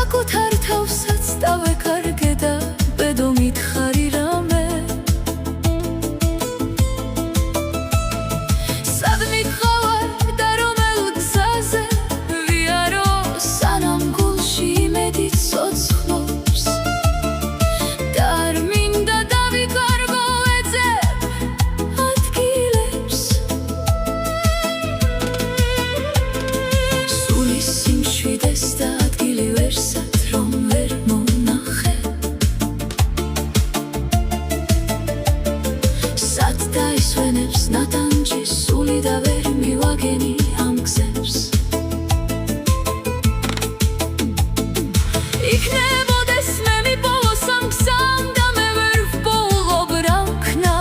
საკუთარ თავსაც დავეკარგე და ბედო მითხარი რამე სად მიყავარ და რომელ გზაზე ვიარო სანამ გულში იმედი ცოცხლობს და არ მინდა დავიკარგო ეძებ ადგილებს სული სიმშვიდეს და ადგილი ვერსად რომ ვერ მონახე სად დაისვენებს ნატანჯი სული და ვერ მივაგენი ამ გზებს იქნებოდეს მე მიპოვოს ამ გზამ და მე ვერ ვპოულობ რა ვქნა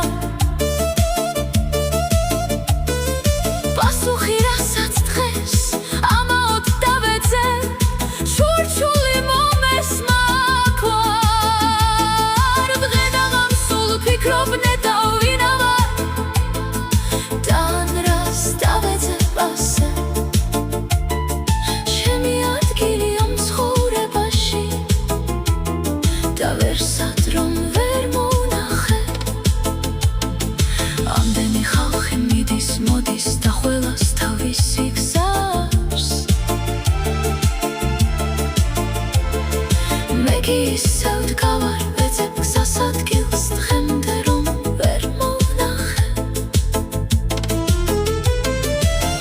პასუხი რასაც დღეს ამაოდ დავეძებ ჩურჩული მომესმა აქ ვარ დღედაღამ სულ ვფიქრობ ნეტავ ვინა ვარ და ან რას დავეძებ ასე ჩემი ადგილი ამ ცხოვრებაში და ვერსად რომ ვერ მონახე ამდენი ხალხი მიდის მოდის და ყველას თავისი გზავს მე კი ისევ დგავარ ვეძებ გზას ადგილს დღემდე რომ ვერ მონახე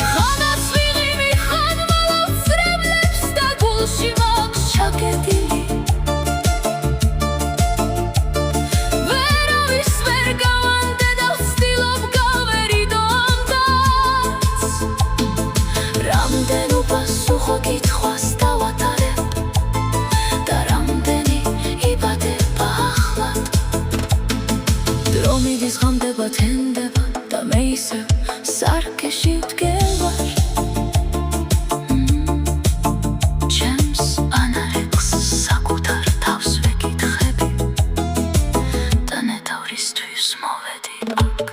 ხანას ვიღიმი ხან ვალავ წრემლებს და გულში მაქვს ჩაგედილი ვერავის ვერ გავანდე და ვცდილობ გავერიდო ამ დარდს რამდენ უპასუხო კითხვას დავატარებ და რამდენი იბადება ახლა დრო მიდის ღამდება თენდება და მე ისევ სარკეში ვდგევარ ჩემს ანარეკლს საკუთარ თავს ვეკითხები და ნეტავრისთვის მოვედი აქ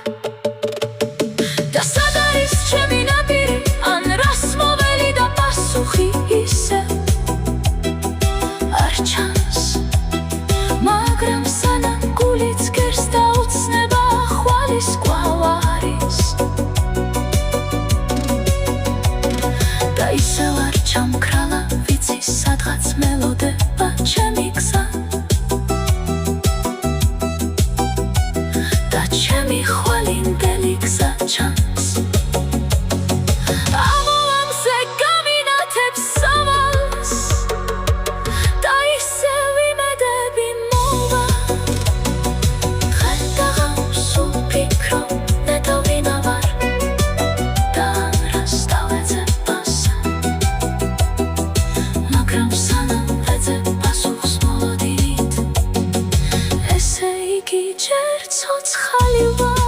და სად არის ჩემი ნაპირი ან რას მოველი და პასუხი ისევ არ ჩანს მაგრამ სანამ გულიც გერს და უცნება ხვალის კვლავ არის და ისევ არ ჩამქრალა ვიცი სადღაც მელოდება ჩემი გზა და ჩემი ხვალინდელი გზა ჩანს ამოვამზე გამინათებს სავალს და ისევ იმედები მოვა დღედაღამ სულ ვფიქრობ ნეტავ ვინა ვარ და ან რას დავეძებ ასე მაგრამ სანამ ვეძებ პასუხს მოლოდინით ესე იგი ჯერ ცოცხალი ვარ